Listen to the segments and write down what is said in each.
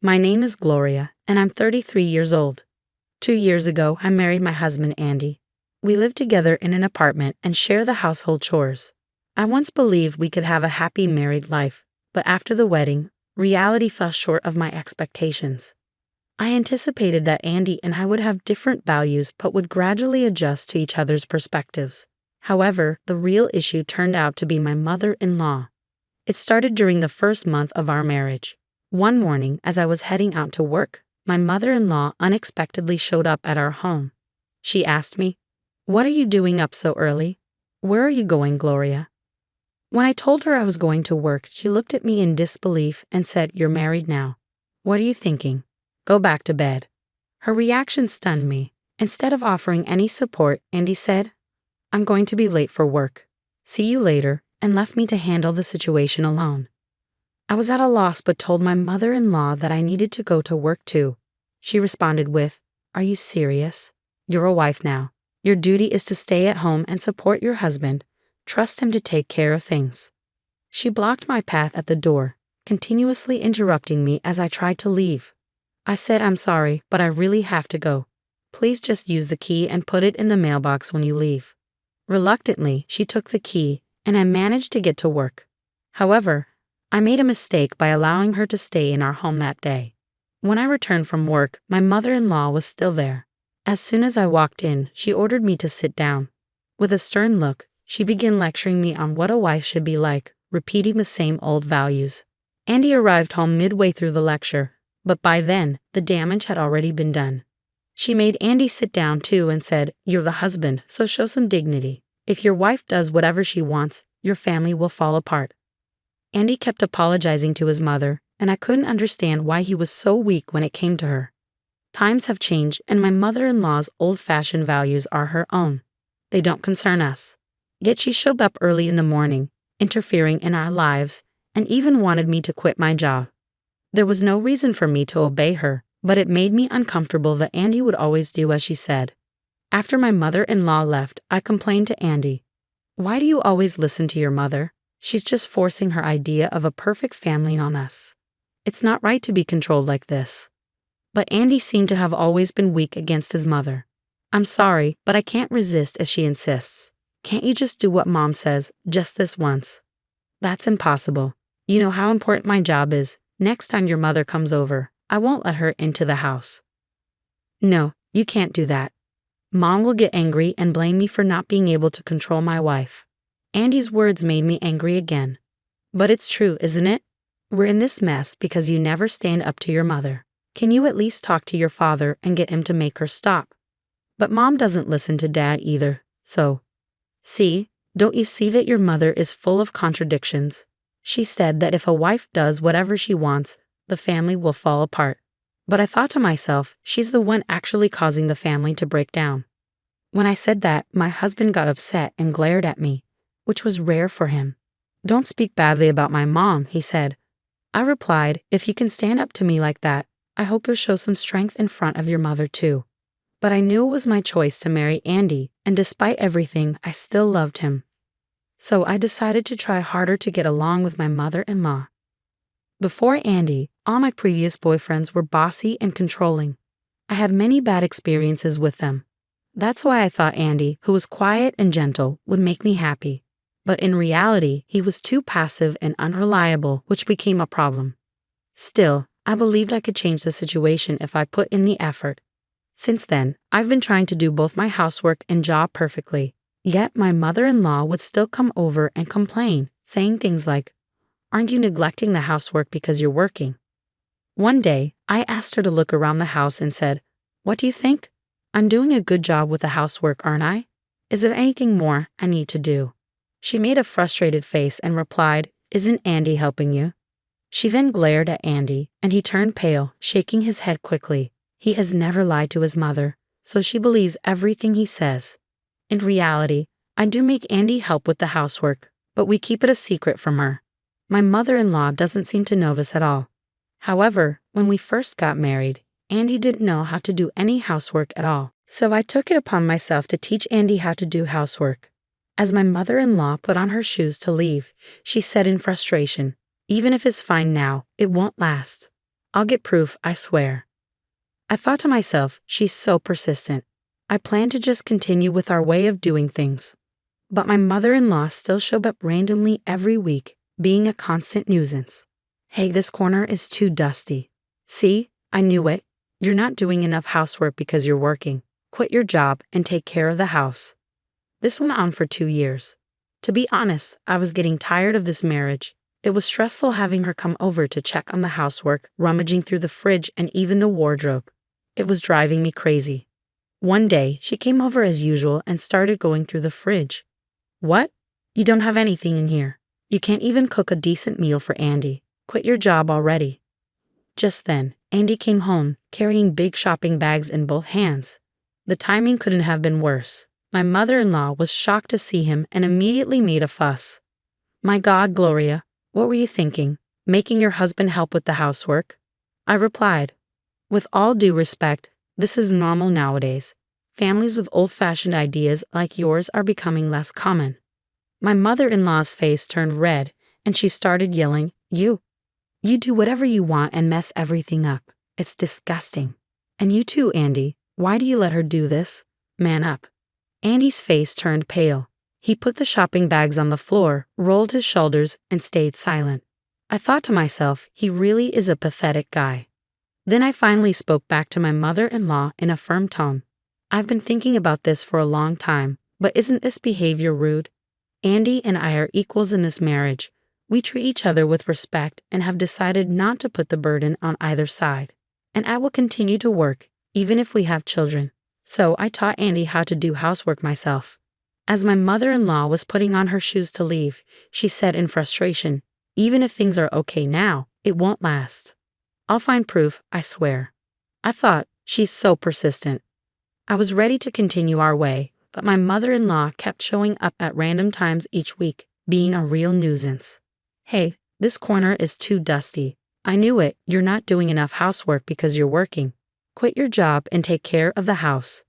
My name is Gloria, and I'm 33 years old. 2 years ago, I married my husband, Andy. We live together in an apartment and share the household chores. I once believed we could have a happy married life, but after the wedding, reality fell short of my expectations. I anticipated that Andy and I would have different values but would gradually adjust to each other's perspectives. However, the real issue turned out to be my mother-in-law. It started during the first month of our marriage. One morning, as I was heading out to work, my mother-in-law unexpectedly showed up at our home. She asked me, "What are you doing up so early? Where are you going, Gloria?" When I told her I was going to work, she looked at me in disbelief and said, "You're married now. What are you thinking? Go back to bed." Her reaction stunned me. Instead of offering any support, Andy said, "I'm going to be late for work. See you later," and left me to handle the situation alone. I was at a loss but told my mother-in-law that I needed to go to work too. She responded with, "Are you serious? You're a wife now. Your duty is to stay at home and support your husband. Trust him to take care of things." She blocked my path at the door, continuously interrupting me as I tried to leave. I said, "I'm sorry, but I really have to go. Please just use the key and put it in the mailbox when you leave." Reluctantly, she took the key, and I managed to get to work. However, I made a mistake by allowing her to stay in our home that day. When I returned from work, my mother-in-law was still there. As soon as I walked in, she ordered me to sit down. With a stern look, she began lecturing me on what a wife should be like, repeating the same old values. Andy arrived home midway through the lecture, but by then, the damage had already been done. She made Andy sit down too and said, "You're the husband, so show some dignity. If your wife does whatever she wants, your family will fall apart." Andy kept apologizing to his mother, and I couldn't understand why he was so weak when it came to her. Times have changed, and my mother-in-law's old-fashioned values are her own. They don't concern us. Yet she showed up early in the morning, interfering in our lives, and even wanted me to quit my job. There was no reason for me to obey her, but it made me uncomfortable that Andy would always do as she said. After my mother-in-law left, I complained to Andy, "Why do you always listen to your mother? She's just forcing her idea of a perfect family on us. It's not right to be controlled like this." But Andy seemed to have always been weak against his mother. "I'm sorry, but I can't resist as she insists. Can't you just do what Mom says, just this once?" "That's impossible. You know how important my job is. Next time your mother comes over, I won't let her into the house." "No, you can't do that. Mom will get angry and blame me for not being able to control my wife." Andy's words made me angry again. "But it's true, isn't it? We're in this mess because you never stand up to your mother. Can you at least talk to your father and get him to make her stop? But Mom doesn't listen to Dad either, so." "See, don't you see that your mother is full of contradictions? She said that if a wife does whatever she wants, the family will fall apart. But I thought to myself, she's the one actually causing the family to break down." When I said that, my husband got upset and glared at me, which was rare for him. "Don't speak badly about my mom," he said. I replied, "If you can stand up to me like that, I hope you'll show some strength in front of your mother too." But I knew it was my choice to marry Andy, and despite everything, I still loved him. So I decided to try harder to get along with my mother-in-law. Before Andy, all my previous boyfriends were bossy and controlling. I had many bad experiences with them. That's why I thought Andy, who was quiet and gentle, would make me happy. But in reality, he was too passive and unreliable, which became a problem. Still, I believed I could change the situation if I put in the effort. Since then, I've been trying to do both my housework and job perfectly. Yet my mother-in-law would still come over and complain, saying things like, "Aren't you neglecting the housework because you're working?" One day, I asked her to look around the house and said, "What do you think? I'm doing a good job with the housework, aren't I? Is there anything more I need to do?" She made a frustrated face and replied, "Isn't Andy helping you?" She then glared at Andy, and he turned pale, shaking his head quickly. He has never lied to his mother, so she believes everything he says. In reality, I do make Andy help with the housework, but we keep it a secret from her. My mother-in-law doesn't seem to notice at all. However, when we first got married, Andy didn't know how to do any housework at all, so I took it upon myself to teach Andy how to do housework. As my mother-in-law put on her shoes to leave, she said in frustration, "Even if it's fine now, it won't last." I'll get proof, I swear. I thought to myself, she's so persistent. I planned to just continue with our way of doing things. But my mother-in-law still showed up randomly every week, being a constant nuisance. Hey, this corner is too dusty. See, I knew it. You're not doing enough housework because you're working. Quit your job and take care of the house. This went on for 2 years. To be honest, I was getting tired of this marriage. It was stressful having her come over to check on the housework, rummaging through the fridge and even the wardrobe. It was driving me crazy. One day, she came over as usual and started going through the fridge. What? You don't have anything in here. You can't even cook a decent meal for Andy. Quit your job already. Just then, Andy came home, carrying big shopping bags in both hands. The timing couldn't have been worse. My mother-in-law was shocked to see him and immediately made a fuss. My God, Gloria, what were you thinking? Making your husband help with the housework? I replied, with all due respect, this is normal nowadays. Families with old-fashioned ideas like yours are becoming less common. My mother-in-law's face turned red, and she started yelling, You do whatever you want and mess everything up. It's disgusting. And you too, Andy. Why do you let her do this? Man up. Andy's face turned pale. He put the shopping bags on the floor, rolled his shoulders, and stayed silent. I thought to myself, he really is a pathetic guy. Then I finally spoke back to my mother-in-law in a firm tone. I've been thinking about this for a long time, but isn't this behavior rude? Andy and I are equals in this marriage. We treat each other with respect and have decided not to put the burden on either side. And I will continue to work, even if we have children. So I taught Andy how to do housework myself. As my mother-in-law was putting on her shoes to leave, she said in frustration, Even if things are okay now, it won't last. I'll find proof, I swear. I thought, she's so persistent. I was ready to continue our way, but my mother-in-law kept showing up at random times each week, being a real nuisance. Hey, this corner is too dusty. I knew it. You're not doing enough housework because you're working. Quit your job and take care of the house.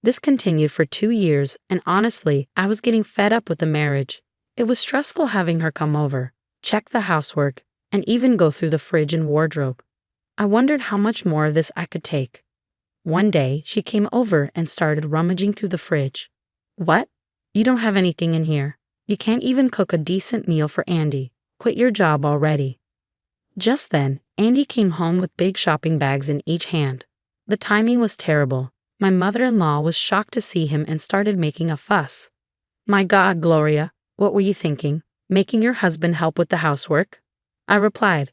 This continued for 2 years, and honestly, I was getting fed up with the marriage. It was stressful having her come over, check the housework, and even go through the fridge and wardrobe. I wondered how much more of this I could take. One day, she came over and started rummaging through the fridge. What? You don't have anything in here. You can't even cook a decent meal for Andy. Quit your job already. Just then, Andy came home with big shopping bags in each hand. The timing was terrible. My mother-in-law was shocked to see him and started making a fuss. My God, Gloria, what were you thinking? Making your husband help with the housework? I replied,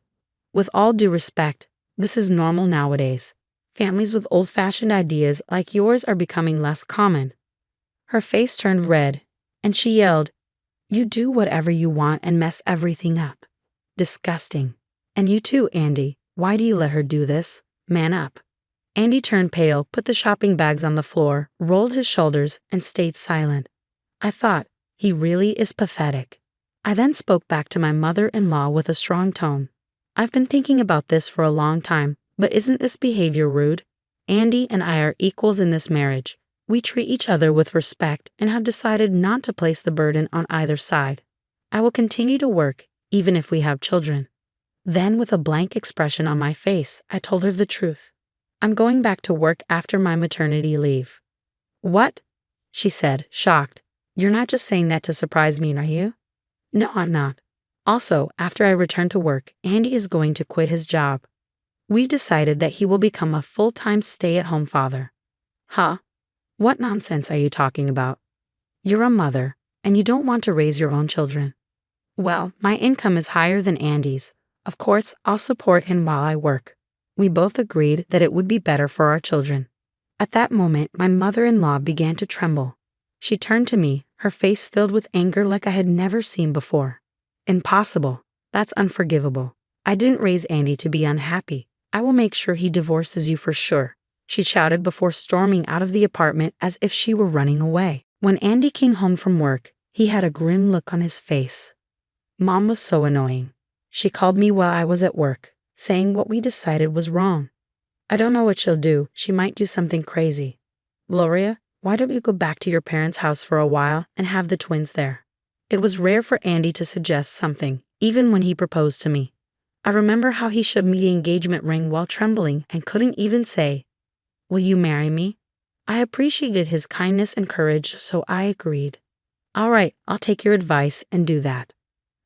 with all due respect, this is normal nowadays. Families with old-fashioned ideas like yours are becoming less common. Her face turned red, and she yelled, You do whatever you want and mess everything up. Disgusting. And you too, Andy. Why do you let her do this? Man up. Andy turned pale, put the shopping bags on the floor, rolled his shoulders, and stayed silent. I thought, he really is pathetic. I then spoke back to my mother-in-law with a strong tone. I've been thinking about this for a long time, but isn't this behavior rude? Andy and I are equals in this marriage. We treat each other with respect and have decided not to place the burden on either side. I will continue to work, even if we have children. Then, with a blank expression on my face, I told her the truth. I'm going back to work after my maternity leave. What? She said, shocked. You're not just saying that to surprise me, are you? No, I'm not. Also, after I return to work, Andy is going to quit his job. We've decided that he will become a full-time stay-at-home father. Huh? What nonsense are you talking about? You're a mother, and you don't want to raise your own children. Well, my income is higher than Andy's. Of course, I'll support him while I work. We both agreed that it would be better for our children. At that moment, my mother-in-law began to tremble. She turned to me, her face filled with anger like I had never seen before. Impossible. That's unforgivable. I didn't raise Andy to be unhappy. I will make sure he divorces you for sure, she shouted before storming out of the apartment as if she were running away. When Andy came home from work, he had a grim look on his face. Mom was so annoying. She called me while I was at work, saying what we decided was wrong. I don't know what she'll do. She might do something crazy. Gloria, why don't you go back to your parents' house for a while and have the twins there? It was rare for Andy to suggest something, even when he proposed to me. I remember how he showed me the engagement ring while trembling and couldn't even say, "Will you marry me?" I appreciated his kindness and courage, so I agreed. "All right, I'll take your advice and do that."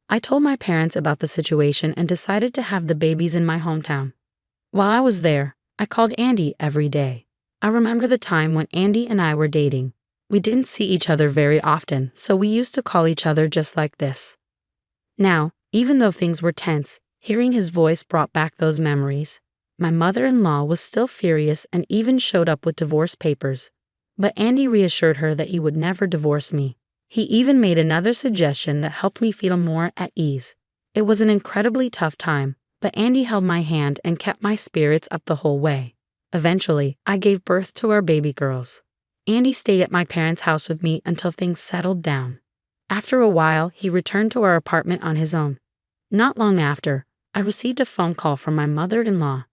I told my parents about the situation and decided to have the babies in my hometown. While I was there, I called Andy every day. I remember the time when Andy and I were dating. We didn't see each other very often, so we used to call each other just like this. Now, even though things were tense, hearing his voice brought back those memories. My mother-in-law was still furious and even showed up with divorce papers. But Andy reassured her that he would never divorce me. He even made another suggestion that helped me feel more at ease. It was an incredibly tough time, but Andy held my hand and kept my spirits up the whole way. Eventually, I gave birth to our baby girls. Andy stayed at my parents' house with me until things settled down. After a while, he returned to our apartment on his own. Not long after, I received a phone call from my mother-in-law.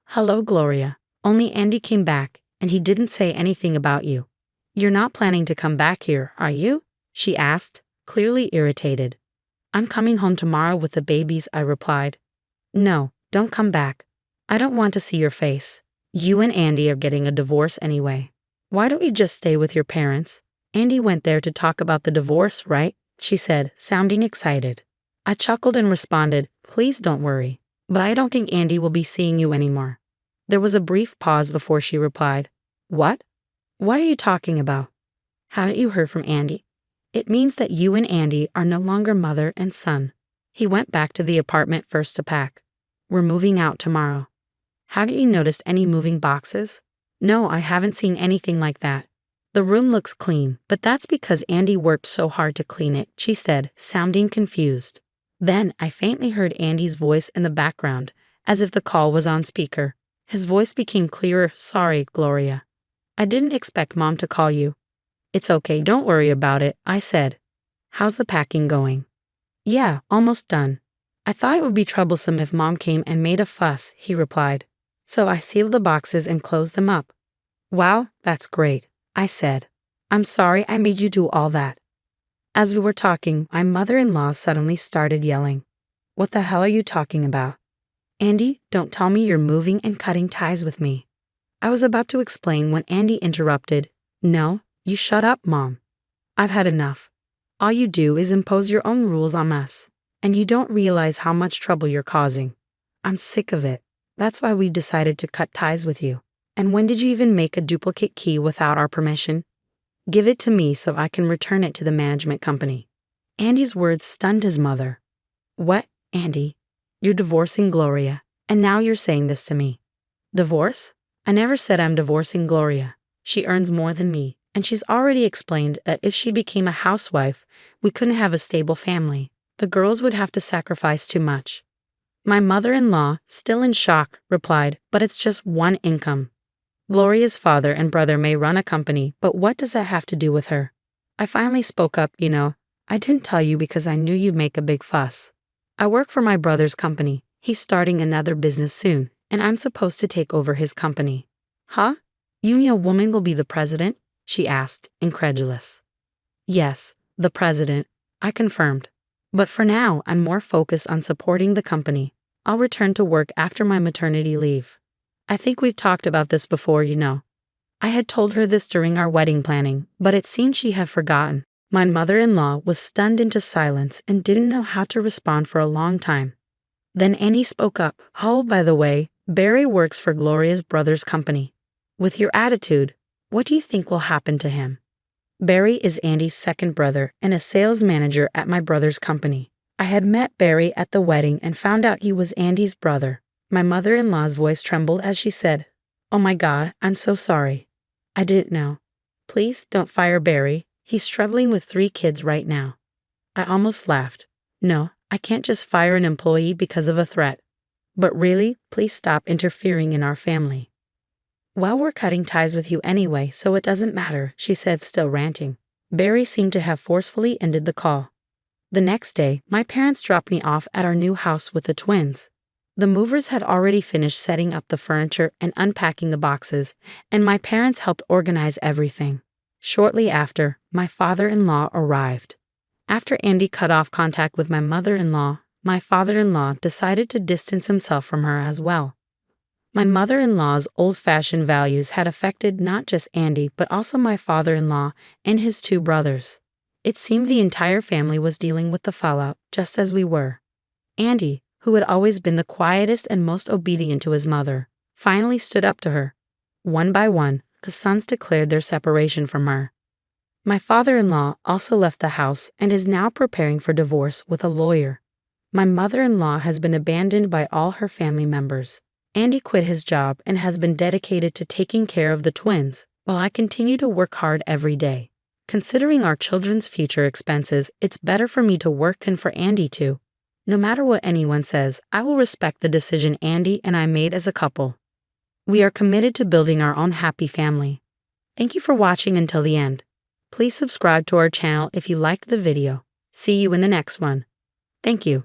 "Hello, Gloria. Only Andy came back, and he didn't say anything about you. You're not planning to come back here, are you?" she asked, clearly irritated. "I'm coming home tomorrow with the babies," I replied. "No, don't come back. I don't want to see your face. You and Andy are getting a divorce anyway. Why don't you just stay with your parents? Andy went there to talk about the divorce, right?" she said, sounding excited. I chuckled and responded, "Please don't worry, but I don't think Andy will be seeing you anymore." There was a brief pause before she replied, "What? What are you talking about? Haven't you heard from Andy? It means that you and Andy are no longer mother and son." He went back to the apartment first to pack. "We're moving out tomorrow." "Haven't you noticed any moving boxes?" "No, I haven't seen anything like that. The room looks clean, but that's because Andy worked so hard to clean it," she said, sounding confused. Then I faintly heard Andy's voice in the background, as if the call was on speaker. His voice became clearer. "Sorry, Gloria. I didn't expect Mom to call you." "It's okay, don't worry about it," I said. "How's the packing going?" "Yeah, almost done. I thought it would be troublesome if Mom came and made a fuss," he replied. "So I sealed the boxes and closed them up." "Wow, that's great," I said. "I'm sorry I made you do all that." As we were talking, my mother-in-law suddenly started yelling. "What the hell are you talking about? Andy, don't tell me you're moving and cutting ties with me." I was about to explain when Andy interrupted. "No, you shut up, Mom. I've had enough. All you do is impose your own rules on us, and you don't realize how much trouble you're causing. I'm sick of it. That's why we decided to cut ties with you. And when did you even make a duplicate key without our permission? Give it to me so I can return it to the management company." Andy's words stunned his mother. "What, Andy? You're divorcing Gloria, and now you're saying this to me? Divorce? I never said I'm divorcing Gloria. She earns more than me, and she's already explained that if she became a housewife, we couldn't have a stable family. The girls would have to sacrifice too much." My mother-in-law, still in shock, replied, "But it's just one income. Gloria's father and brother may run a company, but what does that have to do with her?" I finally spoke up, "I didn't tell you because I knew you'd make a big fuss. I work for my brother's company. He's starting another business soon, and I'm supposed to take over his company." "Huh? You mean a woman will be the president?" she asked, incredulous. "Yes, the president," I confirmed. "But for now, I'm more focused on supporting the company. I'll return to work after my maternity leave. I think we've talked about this before, I had told her this during our wedding planning, but it seemed she had forgotten. My mother-in-law was stunned into silence and didn't know how to respond for a long time. Then Annie spoke up. "Oh, by the way, Barry works for Gloria's brother's company. With your attitude, what do you think will happen to him?" Barry is Andy's second brother and a sales manager at my brother's company. I had met Barry at the wedding and found out he was Andy's brother. My mother-in-law's voice trembled as she said, "Oh my God, I'm so sorry. I didn't know. Please don't fire Barry. He's struggling with 3 kids right now." I almost laughed. "No, I can't just fire an employee because of a threat. But really, please stop interfering in our family." "Well, we're cutting ties with you anyway, so it doesn't matter," she said, still ranting. Barry seemed to have forcefully ended the call. The next day, my parents dropped me off at our new house with the twins. The movers had already finished setting up the furniture and unpacking the boxes, and my parents helped organize everything. Shortly after, my father-in-law arrived. After Andy cut off contact with my mother-in-law, my father-in-law decided to distance himself from her as well. My mother-in-law's old-fashioned values had affected not just Andy but also my father-in-law and his two brothers. It seemed the entire family was dealing with the fallout just as we were. Andy, who had always been the quietest and most obedient to his mother, finally stood up to her. One by one, the sons declared their separation from her. My father-in-law also left the house and is now preparing for divorce with a lawyer. My mother-in-law has been abandoned by all her family members. Andy quit his job and has been dedicated to taking care of the twins, while I continue to work hard every day. Considering our children's future expenses, it's better for me to work than for Andy to. No matter what anyone says, I will respect the decision Andy and I made as a couple. We are committed to building our own happy family. Thank you for watching until the end. Please subscribe to our channel if you liked the video. See you in the next one. Thank you.